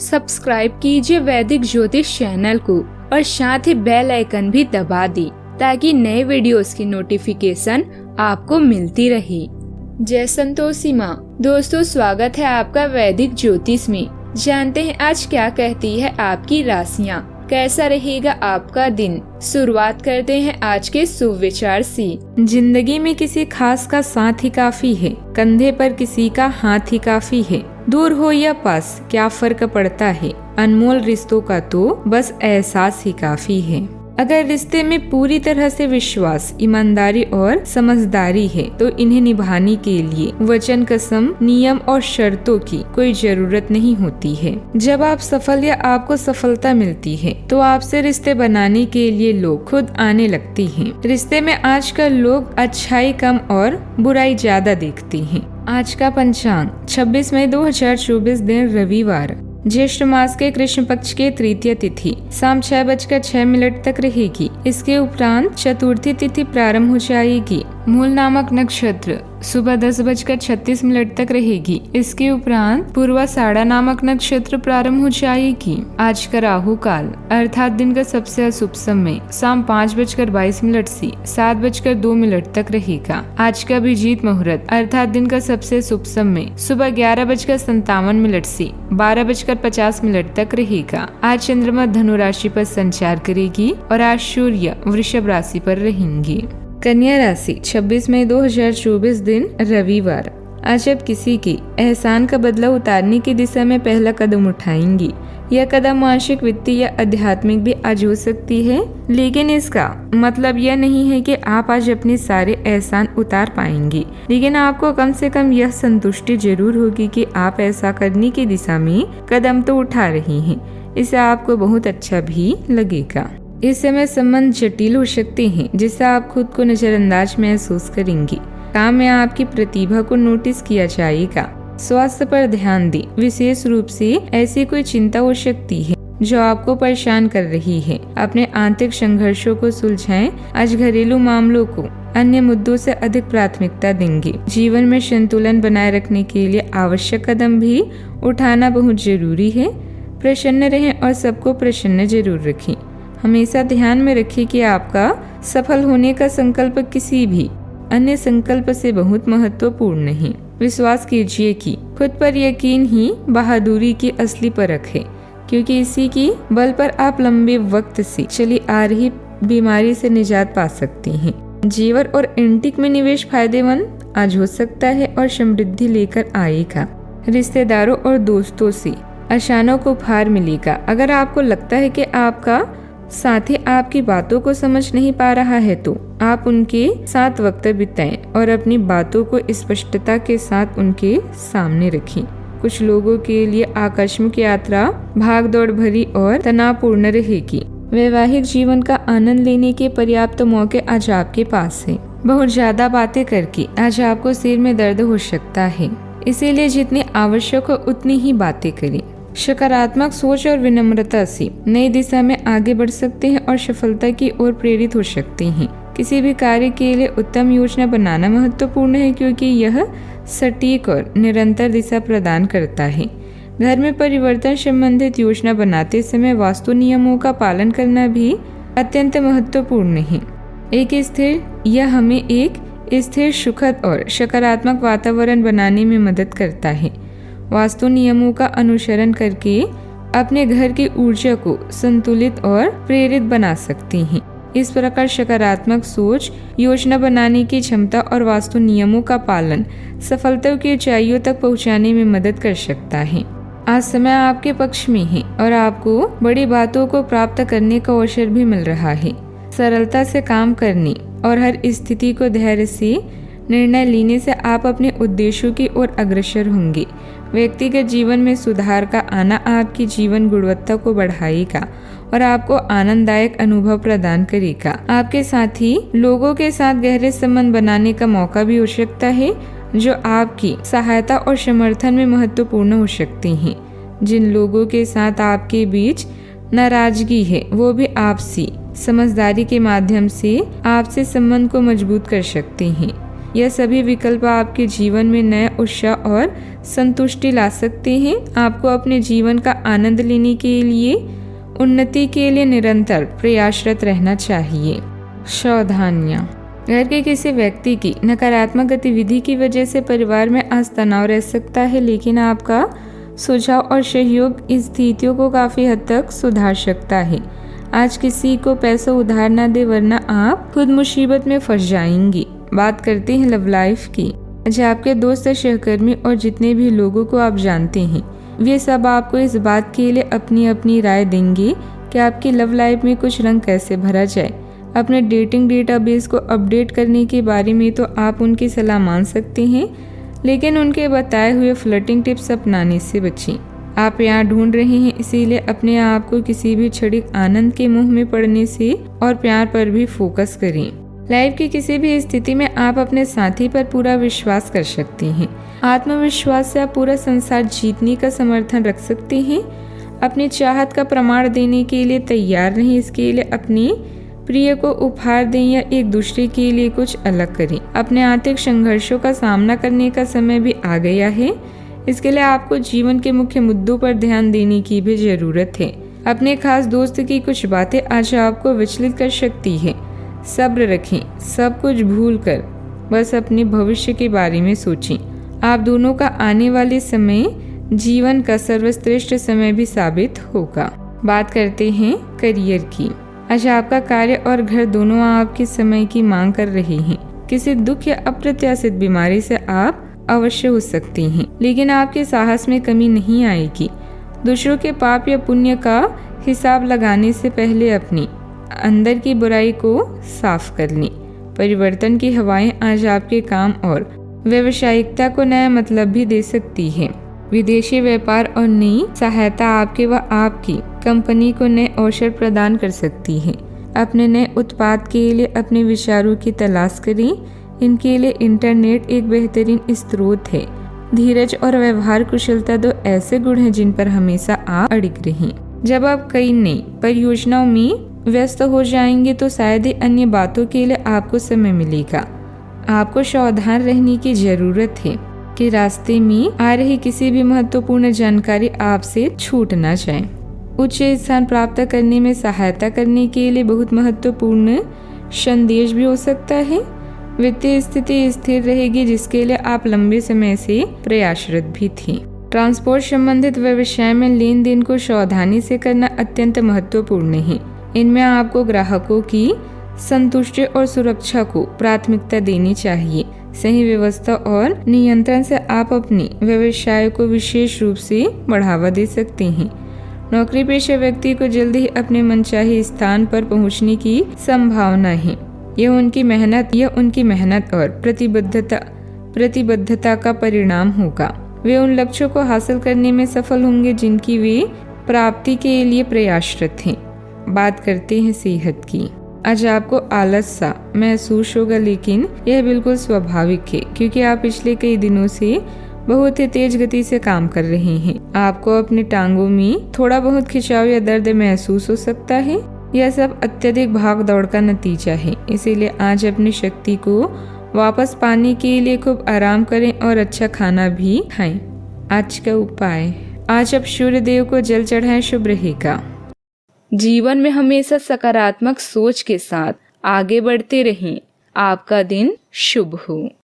Subscribe कीजिए वैदिक ज्योतिष चैनल को और साथ ही बेल आइकन भी दबा दी ताकि नए वीडियोस की नोटिफिकेशन आपको मिलती रहे। जय संतोषी माँ। दोस्तों, स्वागत है आपका वैदिक ज्योतिष में। जानते हैं आज क्या कहती है आपकी राशियाँ, कैसा रहेगा आपका दिन। शुरुआत करते हैं आज के शुभ विचार से। जिंदगी में किसी खास का साथ ही काफी है, कंधे पर किसी का हाथ ही काफी है। दूर हो या पास क्या फर्क पड़ता है, अनमोल रिश्तों का तो बस एहसास ही काफी है। अगर रिश्ते में पूरी तरह से विश्वास, ईमानदारी और समझदारी है तो इन्हें निभाने के लिए वचन, कसम, नियम और शर्तों की कोई जरूरत नहीं होती है। जब आप सफल या आपको सफलता मिलती है तो आपसे रिश्ते बनाने के लिए लोग खुद आने लगते हैं। रिश्ते में आजकल लोग अच्छाई कम और बुराई ज्यादा देखते हैं। आज का पंचांग 26 मई 2024 दिन रविवार, ज्येष्ठ मास के कृष्ण पक्ष के तृतीय तिथि शाम 6:06 तक रहेगी। इसके उपरांत चतुर्थी तिथि प्रारंभ हो जाएगी। मूल नामक नक्षत्र सुबह 10:36 तक रहेगी। इसके उपरांत पूर्वाषाढ़ा नामक नक्षत्र प्रारंभ हो जाएगी। आज का राहु काल अर्थात दिन का सबसे अशुभ समय शाम 5:22 से 7:02 तक रहेगा। आज का अभिजीत मुहूर्त अर्थात दिन का सबसे शुभ समय सुबह 11:57 से 12:50 तक रहेगा। आज चंद्रमा धनु राशि पर संचार करेगी और आज सूर्य वृषभ राशि पर रहेंगे। कन्या राशि 26 मई 2024 दिन रविवार, आज आप किसी के एहसान का बदला उतारने की दिशा में पहला कदम उठाएंगी। यह कदम मानसिक, वित्तीय या आध्यात्मिक भी आज हो सकती है, लेकिन इसका मतलब यह नहीं है कि आप आज अपने सारे एहसान उतार पाएंगी। लेकिन आपको कम से कम यह संतुष्टि जरूर होगी कि आप ऐसा करने की दिशा में कदम तो उठा रही हैं। इससे आपको बहुत अच्छा भी लगेगा। इस समय संबंध जटिल हो सकते हैं, जिससे आप खुद को नजरअंदाज महसूस करेंगी। काम में आपकी प्रतिभा को नोटिस किया जाएगा। स्वास्थ्य पर ध्यान दें, विशेष रूप से ऐसी कोई चिंता हो सकती है जो आपको परेशान कर रही है। अपने आंतरिक संघर्षों को सुलझाएं। आज घरेलू मामलों को अन्य मुद्दों से अधिक प्राथमिकता देंगे। जीवन में संतुलन बनाए रखने के लिए आवश्यक कदम भी उठाना बहुत जरूरी है। प्रसन्न रहें और सबको प्रसन्न जरूर रखें। हमेशा ध्यान में रखिए कि आपका सफल होने का संकल्प किसी भी अन्य संकल्प से बहुत महत्वपूर्ण है। विश्वास कीजिए कि खुद पर यकीन ही बहादुरी की असली परख है, क्योंकि इसी की बल पर आप लंबे वक्त से चली आ रही बीमारी से निजात पा सकती हैं। जेवर और एंटीक में निवेश फायदेमंद आज हो सकता है और समृद्धि लेकर आएगा। रिश्तेदारों और दोस्तों से आशाओं को फार मिलेगा। अगर आपको लगता है कि आपका साथी आपकी बातों को समझ नहीं पा रहा है तो आप उनके साथ वक्त बिताएं और अपनी बातों को स्पष्टता के साथ उनके सामने रखें। कुछ लोगों के लिए आकस्मिक यात्रा भागदौड़ भरी और तनावपूर्ण रहेगी। वैवाहिक जीवन का आनंद लेने के पर्याप्त मौके आज आपके पास है। बहुत ज्यादा बातें करके आज आपको सिर में दर्द हो सकता है, इसीलिए जितनी आवश्यक हो उतनी ही बातें करें। सकारात्मक सोच और विनम्रता से नई दिशा में आगे बढ़ सकते हैं और सफलता की ओर प्रेरित हो सकते हैं। किसी भी कार्य के लिए उत्तम योजना बनाना महत्वपूर्ण है, क्योंकि यह सटीक और निरंतर दिशा प्रदान करता है। घर में परिवर्तन संबंधित योजना बनाते समय वास्तु नियमों का पालन करना भी अत्यंत महत्वपूर्ण है। यह हमें एक स्थिर, सुखद और सकारात्मक वातावरण बनाने में मदद करता है। वास्तु नियमों का अनुसरण करके अपने घर की ऊर्जा को संतुलित और प्रेरित बना सकती हैं। इस प्रकार सकारात्मक सोच, योजना बनाने की क्षमता और वास्तु नियमों का पालन सफलता की ऊंचाइयों तक पहुंचाने में मदद कर सकता है। आज समय आपके पक्ष में है और आपको बड़ी बातों को प्राप्त करने का अवसर भी मिल रहा है। सरलता से काम करने और हर स्थिति को धैर्य से निर्णय लेने से आप अपने उद्देश्यों की ओर अग्रसर होंगे। व्यक्तिगत जीवन में सुधार का आना आपकी जीवन गुणवत्ता को बढ़ाएगा और आपको आनंददायक अनुभव प्रदान करेगा। आपके साथी लोगों के साथ गहरे संबंध बनाने का मौका भी हो सकता है, जो आपकी सहायता और समर्थन में महत्वपूर्ण हो सकते हैं। जिन लोगों के साथ आपके बीच नाराजगी है, वो भी आपसी समझदारी के माध्यम से आपसे संबंध को मजबूत कर सकते हैं। यह सभी विकल्प आपके जीवन में नया उत्साह और संतुष्टि ला सकते हैं। आपको अपने जीवन का आनंद लेने के लिए उन्नति के लिए निरंतर प्रयासरत रहना चाहिए। सावधानियां। घर के किसी व्यक्ति की नकारात्मक गतिविधि की वजह से परिवार में आज तनाव रह सकता है, लेकिन आपका सुझाव और सहयोग इस स्थितियों को काफी हद तक सुधार सकता है। आज किसी को पैसा उधार न दे, वरना आप खुद मुसीबत में फंस जाएंगी। बात करते हैं लव लाइफ की। आज आपके दोस्त, सहकर्मी और जितने भी लोगों को आप जानते हैं, वे सब आपको इस बात के लिए अपनी अपनी राय देंगे कि आपकी लव लाइफ में कुछ रंग कैसे भरा जाए। अपने डेटिंग डेटाबेस को अपडेट करने के बारे में तो आप उनकी सलाह मान सकते हैं, लेकिन उनके बताए हुए फ्लर्टिंग टिप्स अपनाने से बचें। आप प्यार ढूंढ रहे हैं, इसीलिए अपने आप को किसी भी क्षणिक आनंद के मुंह में पड़ने से और प्यार पर भी फोकस करें। लाइफ की किसी भी स्थिति में आप अपने साथी पर पूरा विश्वास कर सकते हैं। आत्मविश्वास से आप पूरा संसार जीतने का समर्थन रख सकते हैं। अपनी चाहत का प्रमाण देने के लिए तैयार रहें। इसके लिए अपने प्रिय को उपहार दें या एक दूसरे के लिए कुछ अलग करें। अपने आंतरिक संघर्षों का सामना करने का समय भी आ गया है। इसके लिए आपको जीवन के मुख्य मुद्दों पर ध्यान देने की भी जरूरत है। अपने खास दोस्त की कुछ बातें आज आपको विचलित कर सकती है। सब्र रखें, सब कुछ भूलकर बस अपने भविष्य के बारे में सोचें। आप दोनों का आने वाले समय जीवन का सर्वश्रेष्ठ समय भी साबित होगा। बात करते हैं करियर की। आज आपका कार्य और घर दोनों आपके समय की मांग कर रहे हैं। किसी दुख या अप्रत्याशित बीमारी से आप अवश्य हो सकते हैं, लेकिन आपके साहस में कमी नहीं आएगी। दूसरों के पाप या पुण्य का हिसाब लगाने से पहले अपनी अंदर की बुराई को साफ कर लें। परिवर्तन की हवाएं आज आपके काम और व्यावसायिकता को नया मतलब भी दे सकती है। विदेशी व्यापार और नई सहायता आपके व आपकी कंपनी को नए अवसर प्रदान कर सकती है। अपने नए उत्पाद के लिए अपने विचारों की तलाश करें। इनके लिए इंटरनेट एक बेहतरीन स्रोत है। धीरज और व्यवहार कुशलता दो ऐसे गुण हैं जिन पर हमेशा आप अड़िग रहें। जब आप कई नई परियोजनाओं में व्यस्त हो जाएंगे तो शायद ही अन्य बातों के लिए आपको समय मिलेगा। आपको सावधान रहने की जरूरत है कि रास्ते में आ रही किसी भी महत्वपूर्ण जानकारी आपसे छूट ना जाए। उच्च स्थान प्राप्त करने में सहायता करने के लिए बहुत महत्वपूर्ण संदेश भी हो सकता है। वित्तीय स्थिति स्थिर रहेगी, जिसके लिए आप लंबे समय से प्रयासरत भी थी। ट्रांसपोर्ट संबंधित व्यवसाय में लेन देन को सावधानी से करना अत्यंत महत्वपूर्ण है। इनमें आपको ग्राहकों की संतुष्टि और सुरक्षा को प्राथमिकता देनी चाहिए। सही व्यवस्था और नियंत्रण से आप अपने व्यवसाय को विशेष रूप से बढ़ावा दे सकते हैं। नौकरी पेशा व्यक्ति को जल्दी ही अपने मनचाहे स्थान पर पहुंचने की संभावना है। यह उनकी मेहनत और प्रतिबद्धता का परिणाम होगा। वे उन लक्ष्यों को हासिल करने में सफल होंगे जिनकी वे प्राप्ति के लिए प्रयासरत हैं। बात करते हैं सेहत की। आज आपको आलस सा महसूस होगा, लेकिन यह बिल्कुल स्वाभाविक है क्योंकि आप पिछले कई दिनों से बहुत ही तेज गति से काम कर रहे हैं। आपको अपनी टांगों में थोड़ा बहुत खिंचाव या दर्द महसूस हो सकता है। यह सब अत्यधिक भाग दौड़ का नतीजा है। इसीलिए आज अपनी शक्ति को वापस पाने के लिए खूब आराम करें और अच्छा खाना भी खाएं। आज का उपाय, आज आप सूर्य देव को जल चढ़ाएं, शुभ रहेगा। जीवन में हमेशा सकारात्मक सोच के साथ आगे बढ़ते रहें। आपका दिन शुभ हो।